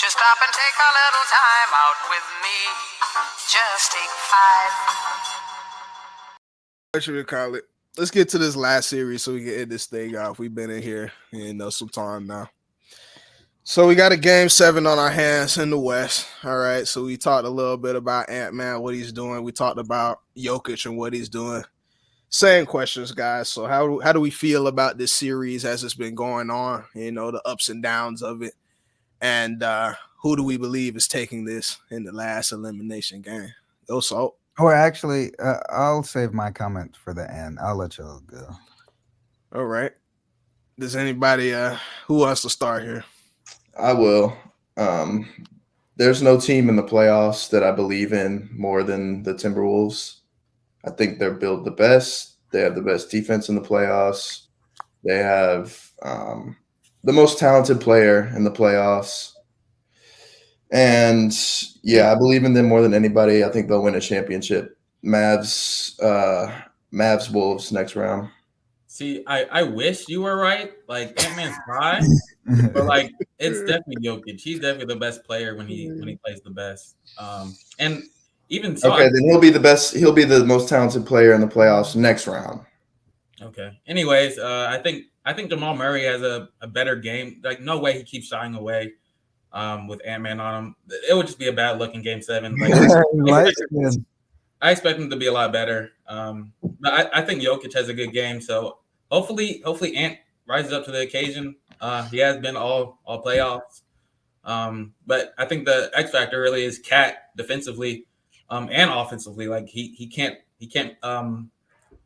you stop and take a little time out with me? Just take 5. What should we call it? Let's get to this last series so we can end this thing off. We've been in here, some time now. So we got a game 7 on our hands in the West. All right. So we talked a little bit about Ant-Man, what he's doing. We talked about Jokic and what he's doing. Same questions, guys. So how do we feel about this series as it's been going on? The ups and downs of it. And who do we believe is taking this in the last elimination game? Go Salt. Or actually, I'll save my comment for the end. I'll let y'all go. All right. Does anybody who wants to start here? I will. There's no team in the playoffs that I believe in more than the Timberwolves. I think they're built the best. They have the best defense in the playoffs. They have the most talented player in the playoffs. And yeah, I believe in them more than anybody. I think they'll win a championship. Mavs, Wolves next round. See, I wish you were right. Like Ant-Man's fine, but like it's definitely Jokic. He's definitely the best player when he plays the best. And even so, okay, then he'll be the best. He'll be the most talented player in the playoffs next round. Okay. Anyways, I think Jamal Murray has a better game. Like no way he keeps shying away. With Ant-Man on him, it would just be a bad look in Game 7. Like, I expect him to be a lot better. But I think Jokic has a good game, so hopefully Ant rises up to the occasion. He has been all playoffs. But I think the X factor really is Cat defensively, and offensively. Like he can't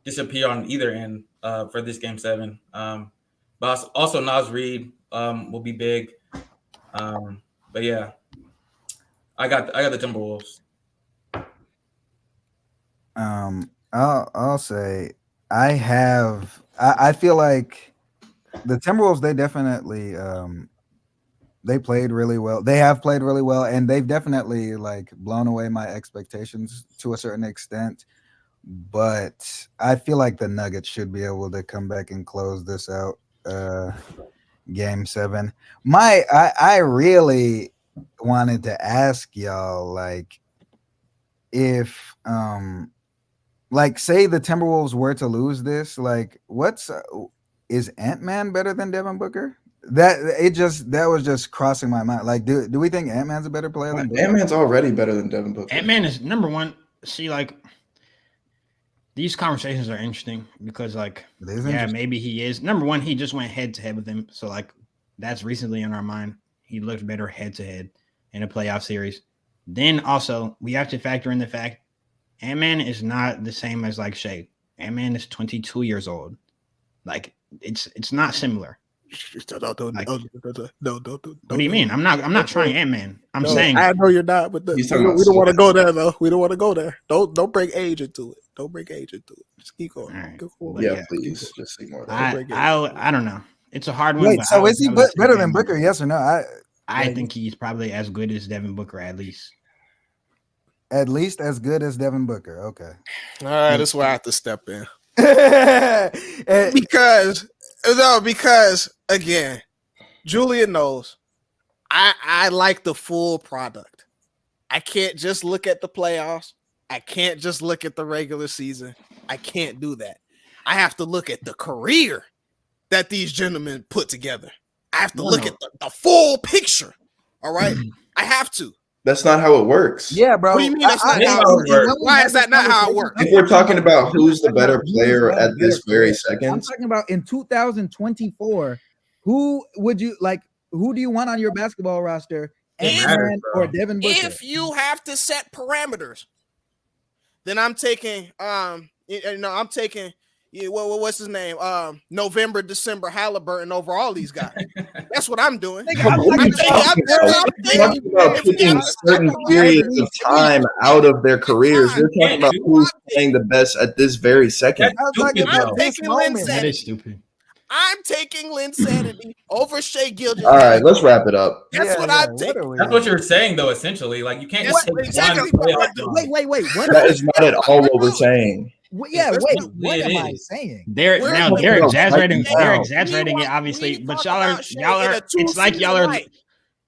disappear on either end for this Game 7. But also Naz Reid will be big. But yeah, I got the Timberwolves. I'll say I feel like the Timberwolves, they definitely they played really well. They have played really well, and they've definitely like blown away my expectations to a certain extent. But I feel like the Nuggets should be able to come back and close this out. Game 7. I really wanted to ask y'all, like, if like say the Timberwolves were to lose this, like is Ant-Man better than Devin Booker? That was just crossing my mind. Like, do we think Ant-Man's a better player than Booker? Ant-Man's already better than Devin Booker. Ant-Man is number one. See, like, these conversations are interesting because, like, maybe he is. Number one, he just went head-to-head with him. So, like, that's recently in our mind. He looked better head-to-head in a playoff series. Then, also, we have to factor in the fact Ant-Man is not the same as, like, Shea. Ant-Man is 22 years old. Like, it's not similar. What do you mean? I'm not trying Ant-Man. I'm saying I know you're not, but we don't want to go there though. We don't want to go there. Don't bring age into it. Don't bring age into it. Just keep going. Right. Yeah, please. Just ignore that. I don't know. It's a hard one. Wait, so is he better than Booker? Yes or no? I think he's probably as good as Devin Booker, at least. At least as good as Devin Booker. Okay. All right, that's where I have to step in. because again, Julian knows I like the full product. I can't just look at the playoffs. I can't just look at the regular season. I can't do that. I have to look at the career that these gentlemen put together. I have to look at the full picture. All right. I have to. That's not how it works. Yeah, bro. What do you mean that's not how it works? Why is that not how it works? If we're talking about who's the better player at this very second, I'm talking about in 2024. Who do you want on your basketball roster? Ant-Man or Devin Booker? If you have to set parameters, then I'm taking what's his name? November, December Halliburton over all these guys. That's what I'm doing. I'm talking about picking certain periods of time out of their careers. We're talking about who's playing the best at this very second. That is stupid. I'm taking Linsanity over Shea Gilgeous. All right, let's wrap it up. That's what I'm taking. That's what you're saying, though. Essentially, like you can't just take one. Wait. That is not at all what we're saying. What am I saying? They're exaggerating. They're exaggerating it, obviously. But y'all are. It's like y'all are.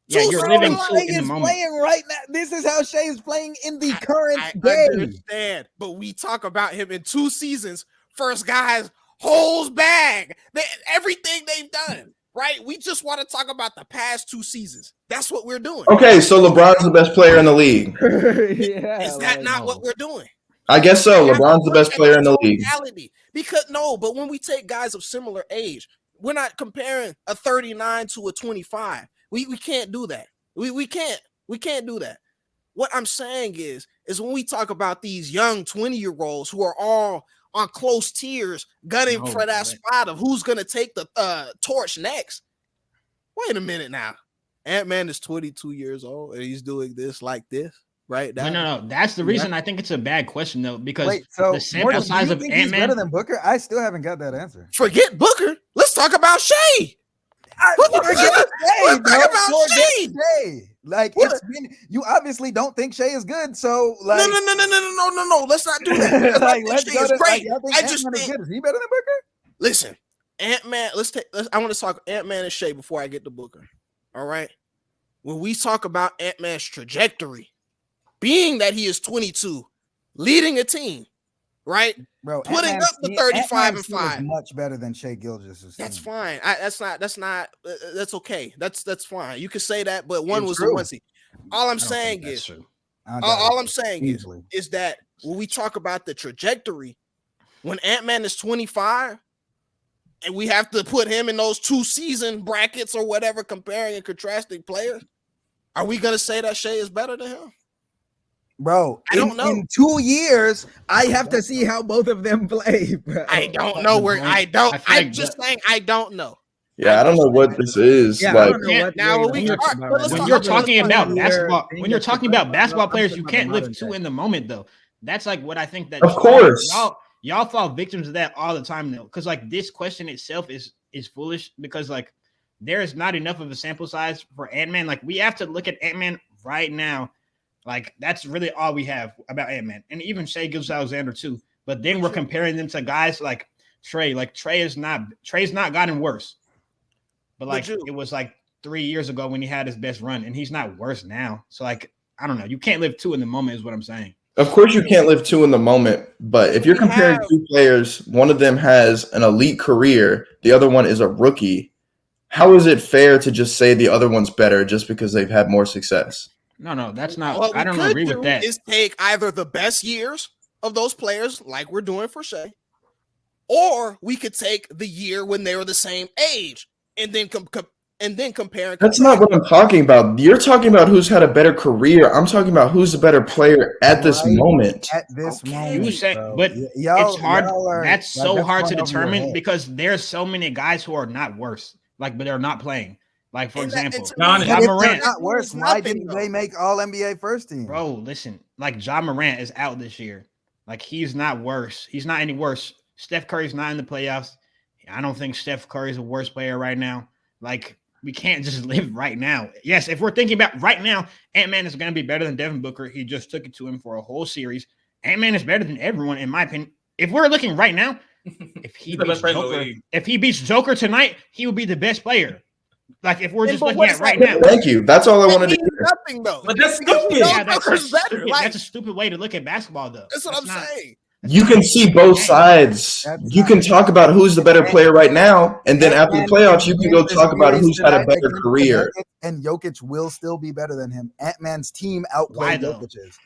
Yeah, you're living two in the is moment. playing right now. This is how Shea is playing in the current I day. understand, but we talk about him in 2 seasons. First guy's whole bag. Everything they've done, right? We just want to talk about the past 2 seasons. That's what we're doing. Okay, so LeBron's the best player in the league. Is that not what we're doing? I guess so. LeBron's the best player in the league. Because but when we take guys of similar age, we're not comparing a 39 to a 25. We can't do that. We can't do that. What I'm saying is when we talk about these young 20-year-olds who are all on close tiers gunning for that spot of who's gonna take the torch next. Wait a minute now. Ant-Man is 22 years old and he's doing this like this. Right now. No. That's the reason I think it's a bad question though, because so the sample size of Ant-Man better than Booker. I still haven't got that answer. Forget Booker. Let's talk about Shea. Like it's been, you obviously don't think Shea is good, so like no. Let's not do that. Like, let's go to, great. I just think, is he better than Booker? Listen, Ant-Man. I want to talk Ant-Man and Shea before I get to Booker. All right. When we talk about Ant-Man's trajectory, being that he is 22, leading a team, right? Bro, putting up the 35 and 5 is much better than Shea Gilgeous. That's fine. That's okay. That's fine. You can say that, but one was true. a onesie. All I'm saying is that when we talk about the trajectory, when Ant-Man is 25, and we have to put him in those 2 season brackets or whatever, comparing and contrasting players, are we gonna say that Shea is better than him? Bro, I don't know. In 2 years, I have to see how both of them play. Bro. I don't know where. I'm just saying I don't know. Yeah, I don't know what this is. Yeah, like, when you're talking about basketball players, you can't live 2 in the moment though. That's like what I think that. Of course, y'all fall victims of that all the time though, because like this question itself is foolish because like there is not enough of a sample size for Ant-Man. Like we have to look at Ant-Man right now. Like that's really all we have about Ant-Man, and even Shea Gilgeous-Alexander too. But then we're comparing them to guys like Trey. Like Trey's not gotten worse, but like it was like 3 years ago when he had his best run, and he's not worse now. So like I don't know, you can't live 2 in the moment, is what I'm saying. Of course, you can't live 2 in the moment, but if you're comparing 2 players, one of them has an elite career, the other one is a rookie. How is it fair to just say the other one's better just because they've had more success? No, that's not. What I don't agree with that. Is take either the best years of those players, like we're doing for Shea, or we could take the year when they were the same age and then compare. That's not what I'm talking about. You're talking about who's had a better career. I'm talking about who's a better player at this moment. At this moment, you say, but it's hard. That's so hard to determine because there's so many guys who are not worse, but they're not playing. Like, for example, Ja Morant. Not worse. Why didn't they make All NBA first team? Bro, listen. Like, Ja Morant is out this year. Like, he's not worse. He's not any worse. Steph Curry's not in the playoffs. I don't think Steph Curry's a worse player right now. Like, we can't just live right now. Yes, if we're thinking about right now, Ant-Man is going to be better than Devin Booker. He just took it to him for a whole series. Ant-Man is better than everyone, in my opinion. If we're looking right now, if he beats Joker tonight, he would be the best player. Like if we're just looking at right now. Thank you. That's all I wanted to hear. Nothing though. But that's stupid. Yeah, that's a stupid way to look at basketball though. That's what I'm saying. You can see both sides. You can talk about who's the better player right now, and then after the playoffs, you can go talk about who's had a better career. And Jokic will still be better than him. Ant-Man's team outplayed Jokic's.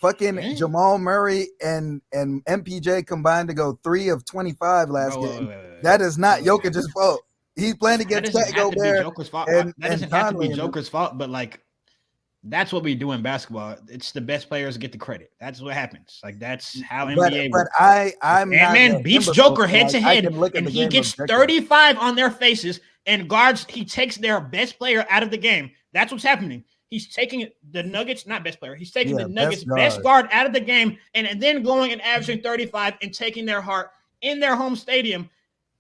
Fucking Jamal Murray and MPJ combined to go 3 of 25 last game. That is not Jokic's fault. He's playing against Pat Gobert. That doesn't have to be Joker's fault, but like that's what we do in basketball. It's the best players get the credit. That's what happens. Like that's how NBA works. But I'm Ant-Man beats Joker head to head, and he gets 35 on their faces. And guards, he takes their best player out of the game. That's what's happening. He's taking the Nuggets, not best player. He's taking the Nuggets' best guard out of the game, and then going and averaging 35 and taking their heart in their home stadium.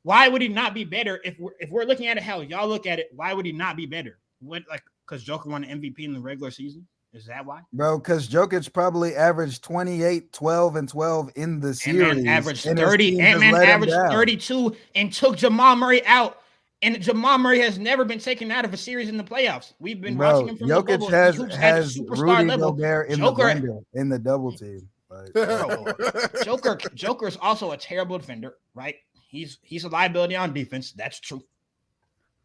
Why would he not be better if we're looking at it how y'all look at it? Why would he not be better? Because Joker won the MVP in the regular season? Is that why? Bro, because Jokic probably averaged 28, 12, and 12 in the series. Ant-Man averaged 30. Ant-Man averaged 32 and took Jamal Murray out And Jamal Murray has never been taken out of a series in the playoffs. We've been watching him from the bubble. Has at a superstar Rudy level. Gobert in Joker, the blender, in the double team. Like, Joker is also a terrible defender, right? He's a liability on defense. That's true.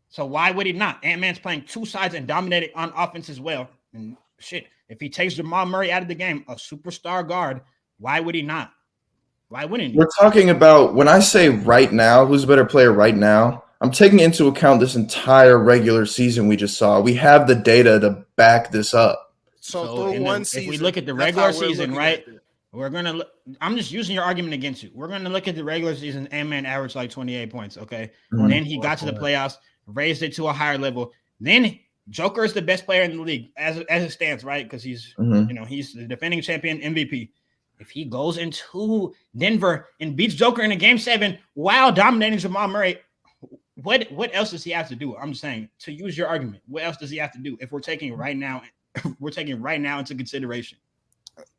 So why would he not? Ant-Man's playing two sides and dominating on offense as well. And shit, if he takes Jamal Murray out of the game, a superstar guard, why would he not? Why wouldn't he? We're talking about, when I say right now, who's a better player right now, I'm taking into account this entire regular season we just saw. We have the data to back this up. So if we look at the regular season, right? I'm just using your argument against you. We're going to look at the regular season. Ant-Man averaged like 28 points, okay? Then he got to the playoffs, raised it to a higher level. Then Joker is the best player in the league as it stands, right? Because he's he's the defending champion MVP. If he goes into Denver and beats Joker in a game 7 while dominating Jamal Murray, what else does he have to do? I'm just saying, to use your argument, what else does he have to do if we're taking right now into consideration?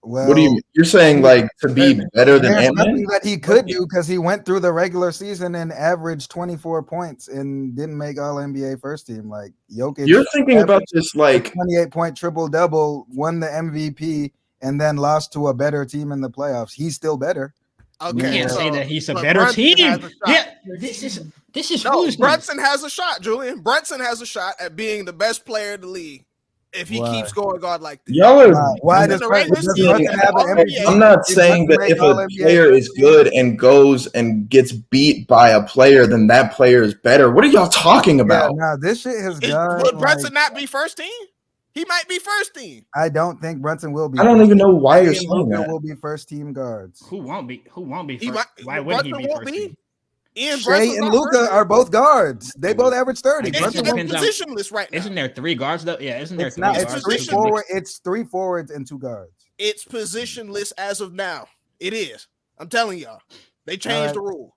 Well, what do you're saying, like, to be better than Ant-Man? Nothing that he could do, because he went through the regular season and averaged 24 points and didn't make All NBA first team. Like Jokic, You're thinking about this like 28-point triple-double, won the MVP, and then lost to a better team in the playoffs. He's still better. Okay, you can't say that he's a better team. Yeah, this is foolish. Brunson has a shot, Julian. Brunson has a shot at being the best player in the league if he keeps going guard like this. y'all are. Why does Brunson have an MVP? I'm not saying that if a player is good and goes and gets beat by a player, then that player is better. What are y'all talking about? Yeah, this shit has gone. Would Brunson not be first team? He might be first team. I don't think Brunson will be. I don't even know why you're saying that. Will be first team guards. Who won't be? Why would he be first team? Shea and Luka are both guards. They both average 30. It's positionless right now. Isn't there 3 guards though? Yeah, isn't there it's 3 not, guards? It's 3 forwards and 2 guards. It's positionless as of now. It is. I'm telling y'all. They changed the rule.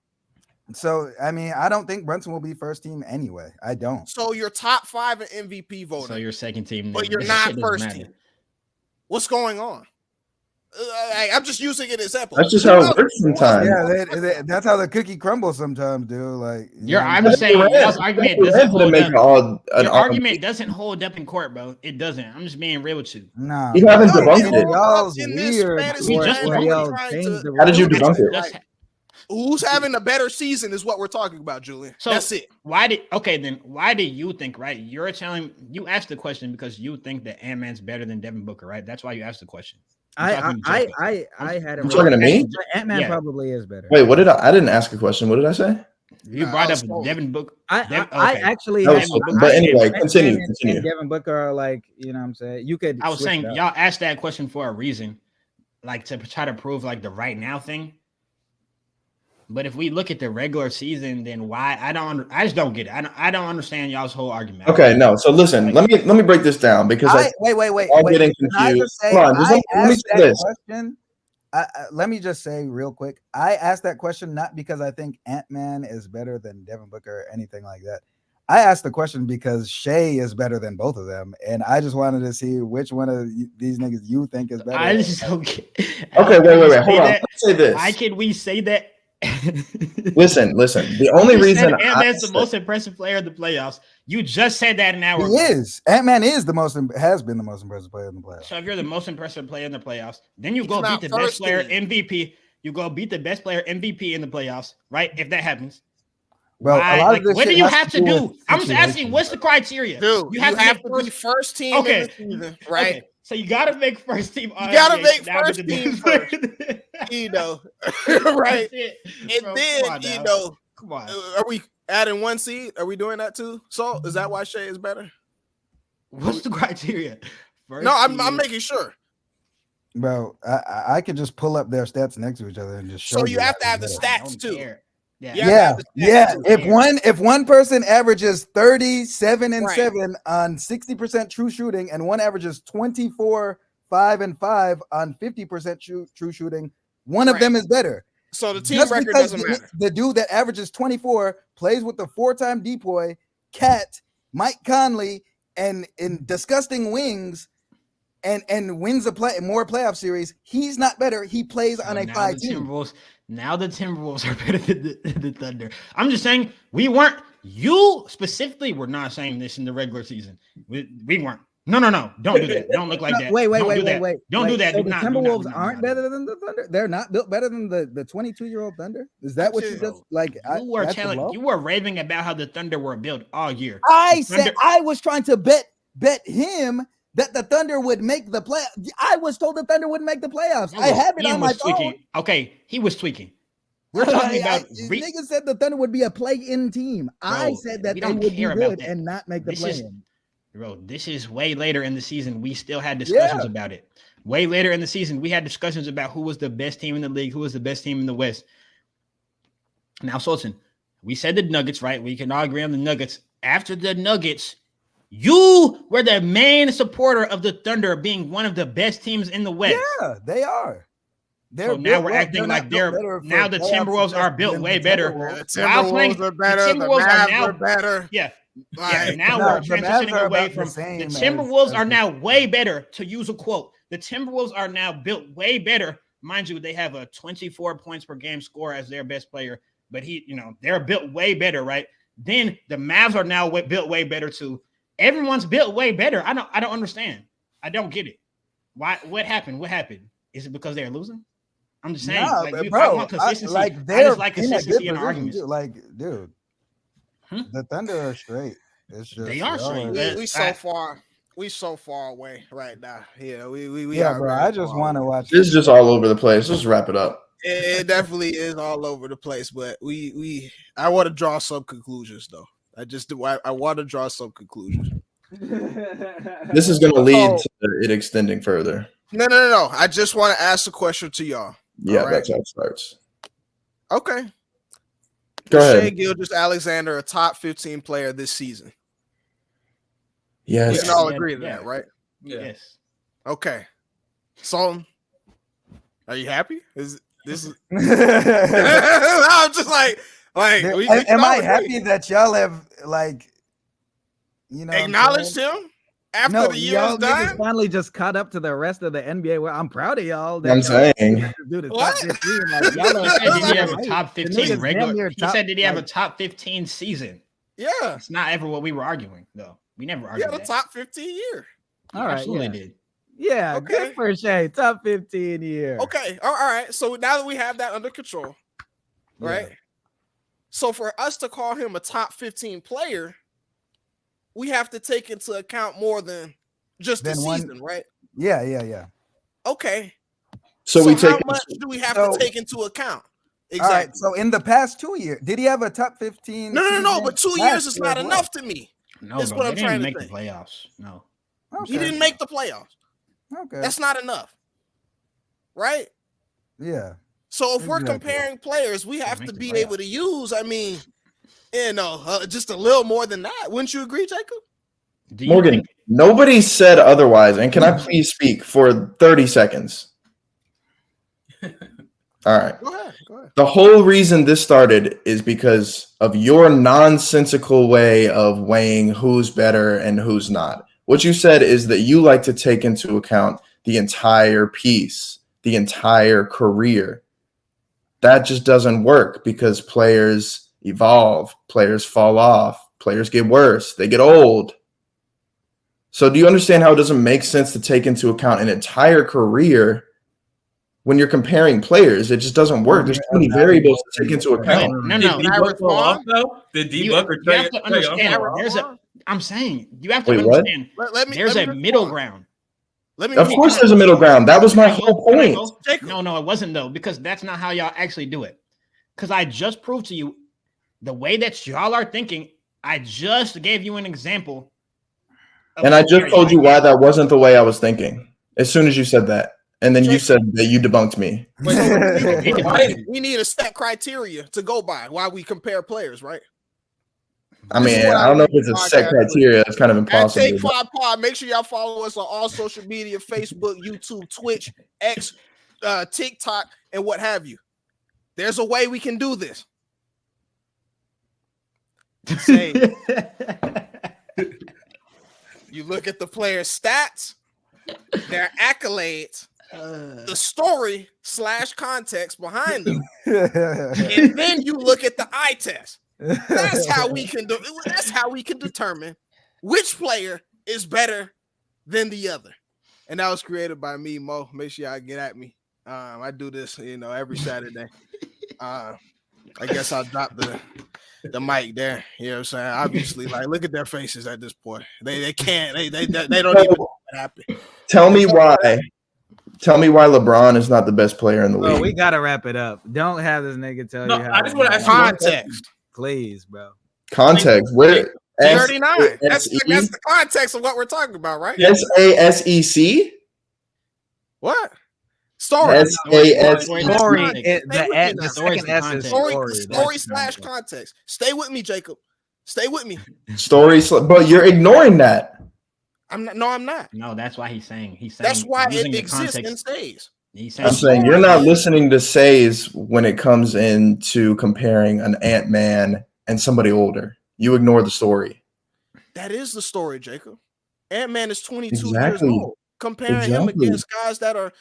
So, I mean, I don't think Brunson will be first team anyway. I don't. So you're top 5 in MVP voting. So you're second team. But you're not first team. What's going on? I'm just using an example. That's just how it works sometimes. Yeah, that's how the cookie crumbles sometimes, dude. Like, I'm just saying, y'all's argument doesn't hold up. Your argument doesn't hold up in court, bro. It doesn't. I'm just being real with you. Nah, you haven't debunked it. Y'all's weird. How did you debunk it? Who's having a better season is what we're talking about, Julian. So that's it. Why do you think, right? You asked the question because you think that Ant-Man's better than Devin Booker, right? That's why you asked the question. I had you talking to me? Ant-Man probably is better. Wait, what did I didn't ask a question. What did I say? You brought up Devin Booker. I actually but anyway, continue. Devin Booker are like, you know what I'm saying? I was saying y'all asked that question for a reason, like to try to prove like the right now thing. But if we look at the regular season, then why? I just don't get it. I don't understand y'all's whole argument. Okay, no. So listen, let me break this down because wait. I'm getting confused. Come on, let me say this. Let me just say real quick. I asked that question not because I think Ant-Man is better than Devin Booker or anything like that. I asked the question because Shea is better than both of them, and I just wanted to see which one of these niggas you think is better. I just don't get. Okay, wait. Hold on. Let me say this. Why can we say that? Listen. The only reason Ant-Man's the most impressive player in the playoffs. You just said that an hour ago. He is. Ant-Man has been the most impressive player in the playoffs. So if you're the most impressive player in the playoffs, then you go beat the best player MVP. You go beat the best player MVP in the playoffs, right? If that happens. Well, what do you have to do? I'm just asking, what's the criteria? Dude, you have to be first team in the season, right? Okay. So you got to make first team. You got to make first team first. Right? And then, come on. Are we adding 1 seed? Are we doing that too? So is that why Shea is better? What's the criteria? I'm making sure. Bro, I could just pull up their stats next to each other and just show. So you have to have the stats too. Yeah. If one person averages 37 and 7 on 60% true shooting, and one averages 24, 5 and 5 on 50% true shooting, one of them is better. So the team record doesn't matter. The dude that averages 24 plays with the 4-time Depoy, Cat, Mike Conley, and in disgusting wings, and wins more playoff series. He's not better. He plays on a 5 team. Now the Timberwolves are better than the Thunder. I'm just saying You specifically were not saying this in the regular season. We weren't. No. Don't do that. Don't look like that. Wait. Don't do that. So do the Timberwolves aren't better than the Thunder? They're not built better than the 22-year-old Thunder? Is that what you just like? You were raving about how the Thunder were built all year. I said I was trying to bet him that the Thunder would make the play. I was told the Thunder wouldn't make the playoffs. I have it on my phone. Okay, he was tweaking. We're talking about niggas said the Thunder would be a play-in team. I said that they would be good and not make the play-in. Bro, this is way later in the season. We still had discussions about it. Way later in the season, we had discussions about who was the best team in the league, who was the best team in the West. Now, Sultan, we said the Nuggets, right? We can all agree on the Nuggets. After the Nuggets, you were the main supporter of the Thunder being one of the best teams in the West. Yeah, they are. So now we're acting like now the Timberwolves are built way better. The Timberwolves are better. The Mavs are better. Yeah. Now we're transitioning away from the Timberwolves are now way better, to use a quote. The Timberwolves are now built way better. Mind you, they have a 24 points per game score as their best player, but they're built way better, right? Then the Mavs are now built way better too. Everyone's built way better. I don't understand. I don't get it. Why? What happened? Is it because they're losing? I'm just saying, I want consistency. I just like consistency in arguments. Dude. The Thunder are straight. It's just they are straight. We so far away right now. Yeah, we bro. I just want to watch. This is just all over the place. Let's wrap it up. It definitely is all over the place, but I want to draw some conclusions though. I want to draw some conclusions. This is going to lead to it extending further. No. I just want to ask a question to y'all. Yeah, right? That's how it starts. Okay. Go ahead. Shai Gilgeous-Alexander a top 15 player this season? Yes. We can all agree to that, right? Yeah. Yes. Okay. Sultan, are you happy? Is this? I'm just like. Am I happy that y'all have acknowledged him after the year is done? Finally, just caught up to the rest of the NBA. Well, I'm proud of y'all. I'm saying, what? He said, did he have a top 15 regular? He said, did he have a top 15 season? Yeah, it's not ever what we were arguing, though. We never argued. He had a top 15 year. All right, absolutely did. Yeah, okay. Good for Shai. Top 15 year. Okay, all right. So now that we have that under control, right? So for us to call him a top 15 player, we have to take into account more than just the season, right? Yeah. Okay. So how much do we have to take into account? Exactly. All right. So in the past 2 years, did he have a top 15? No. But 2 years is not enough to me. No, that's what I'm trying to make the playoffs. No. Okay. He didn't make the playoffs. Okay. That's not enough. Right? Yeah. So if we're comparing players, we have to be able to use, just a little more than that. Wouldn't you agree, Jacob? Morgan, nobody said otherwise. And can I please speak for 30 seconds? All right. Go ahead. The whole reason this started is because of your nonsensical way of weighing who's better and who's not. What you said is that you like to take into account the entire piece, the entire career. That just doesn't work because players evolve, players fall off, players get worse, they get old. So do you understand how it doesn't make sense to take into account an entire career when you're comparing players? It just doesn't work. There's too many variables to take into account. No. Did D-Buck or Trey? You have to understand. I'm saying you have to understand. There's a middle ground. Of course, there's a middle ground. That was my whole point. No, it wasn't though, because that's not how y'all actually do it. Because I just proved to you the way that y'all are thinking. I just gave you an example. And I just told you why that wasn't the way I was thinking. As soon as you said that. And then you said that you debunked me. We need a set criteria to go by while we compare players, right? I mean, I don't know if it's a set criteria. It's kind of impossible. Take 5 Pod. Make sure y'all follow us on all social media: Facebook, YouTube, Twitch, X, TikTok, and what have you. There's a way we can do this. Say, you look at the player's stats, their accolades, the story / context behind them, and then you look at the eye test. That's how we can do. That's how we can determine which player is better than the other. And that was created by me, Mo. Make sure y'all get at me. I do this, every Saturday. I guess I'll drop the mic there. You know what I'm saying? Obviously, like, look at their faces at this point. They can't. They don't even know what happened. Tell me why. Tell me why LeBron is not the best player in the league. We gotta wrap it up. Don't have this nigga tell you how. I just want to ask context. Please, bro. Context. Where 39. That's the context of what we're talking about, right? SASEC. What? Story. Story/context. Stay with me, Jacob. Stay with me. But you're ignoring that. I'm not. No, I'm not. No, that's why he's saying. That's why it exists and stays. I'm saying you're not listening to says when it comes into comparing an Ant-Man and somebody older. You ignore the story. That is the story, Jacob. Ant-Man is 22 years old. Comparing him against guys that are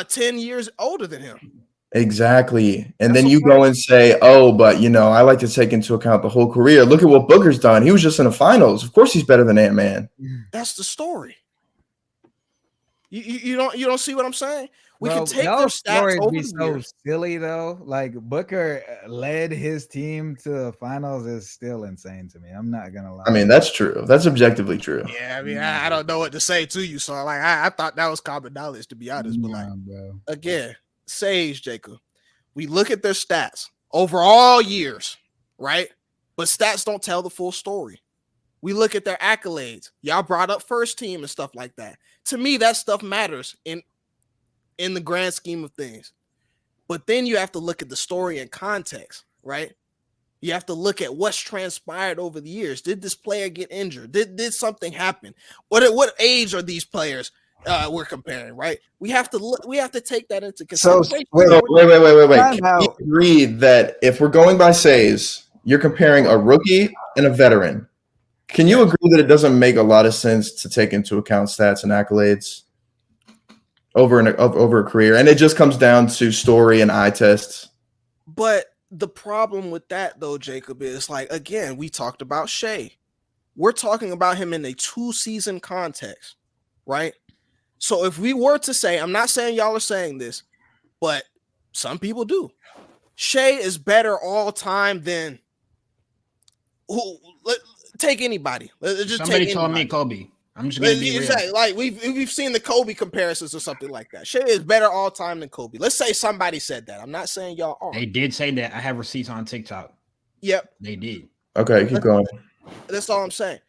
10 years older than him. Exactly. And then you go and say, oh, but, I like to take into account the whole career. Look at what Booker's done. He was just in the finals. Of course he's better than Ant-Man. That's the story. You don't see what I'm saying? We can take their stats over the years. Silly, though. Like, Booker led his team to the finals is still insane to me. I'm not going to lie. I mean, that's true. That's objectively true. Yeah, I mean, I don't know what to say to you. So, like, I thought that was common knowledge, to be honest. But, again, Sage, Jacob, we look at their stats over all years, right? But stats don't tell the full story. We look at their accolades. Y'all brought up first team and stuff like that. To me, that stuff matters in the grand scheme of things. But then you have to look at the story in context, right? You have to look at what's transpired over the years. Did this player get injured? Did something happen? What age are these players we're comparing, right? We have to take that into consideration. Wait. Can we agree that if we're going by says, you're comparing a rookie and a veteran? Can you agree that it doesn't make a lot of sense to take into account stats and accolades over a career, and it just comes down to story and eye tests? But the problem with that, though, Jacob, is like, again, we talked about Shea. We're talking about him in a 2-season context, right? So if we were to say, I'm not saying y'all are saying this, but some people do. Shea is better all time than who? Take anybody. Somebody told me Kobe. I'm just gonna be real. Like we've seen the Kobe comparisons or something like that. Shea is better all time than Kobe. Let's say somebody said that. I'm not saying y'all are. They did say that. I have receipts on TikTok. Yep, they did. Okay, keep going. That's all I'm saying.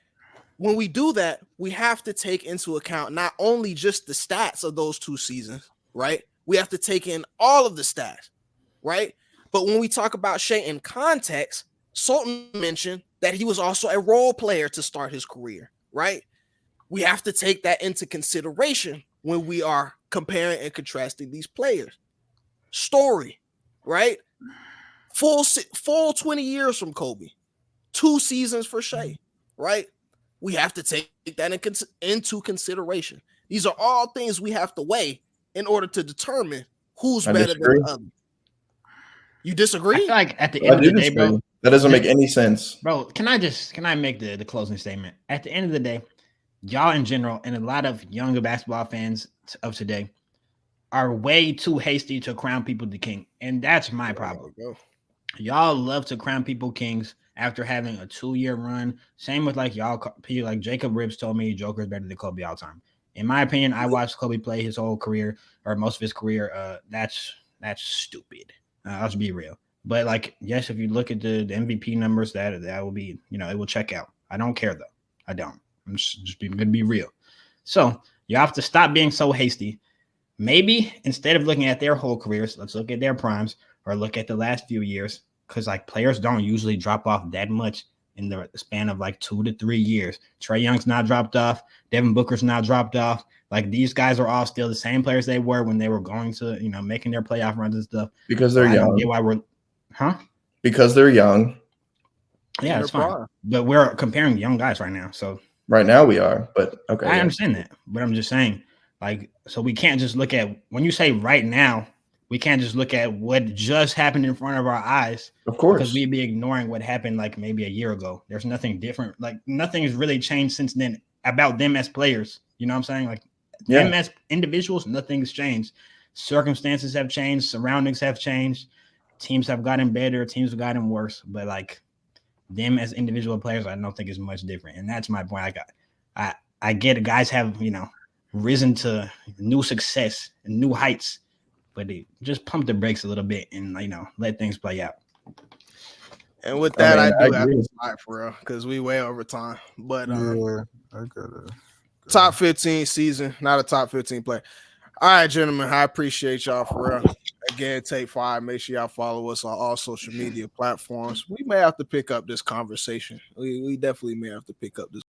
When we do that, we have to take into account not only just the stats of those 2 seasons, right? We have to take in all of the stats, right? But when we talk about Shea in context, Sultan mentioned that he was also a role player to start his career, right? We have to take that into consideration when we are comparing and contrasting these players. Story, right? Full 20 years from Kobe, 2 seasons for Shea, right? We have to take that into consideration. These are all things we have to weigh in order to determine who's better than the other. You disagree? I feel like at the end of the day, bro, that doesn't make any sense. Bro, can I make the closing statement? At the end of the day, y'all in general and a lot of younger basketball fans of today are way too hasty to crown people the king. And that's my problem. Y'all love to crown people kings after having a 2-year run. Same with like Jacob Ribbs told me Joker's better than Kobe all time. In my opinion, I watched Kobe play his whole career or most of his career. That's stupid. I'll just be real. But like, yes, if you look at the MVP numbers, that will be, it will check out. I don't care though. I don't. I'm just going to be real. So you have to stop being so hasty. Maybe instead of looking at their whole careers, let's look at their primes or look at the last few years. Because like players don't usually drop off that much in the span of like 2 to 3 years. Trae Young's not dropped off. Devin Booker's not dropped off. Like these guys are all still the same players they were when they were going to, making their playoff runs and stuff. Because they're young. Because they're young. Yeah, it's fine. But we're comparing young guys right now. So right now we are, but okay. I understand that. But I'm just saying, like, so we can't just look at when you say right now, we can't just look at what just happened in front of our eyes. Of course. Because we'd be ignoring what happened like maybe a year ago. There's nothing different. Like nothing has really changed since then about them as players. You know what I'm saying? Like them as individuals, nothing's changed. Circumstances have changed. Surroundings have changed. Teams have gotten better. Teams have gotten worse. But like them as individual players, I don't think is much different. And that's my point. I get it. Guys have, risen to new success and new heights, but they just pump the brakes a little bit and, let things play out. And with that, I do have to slide for real because we way over time. But I top 15 season, not a top 15 player. All right, gentlemen, I appreciate y'all for real. Again, Take 5. Make sure y'all follow us on all social media platforms. We may have to pick up this conversation. We definitely may have to pick up this.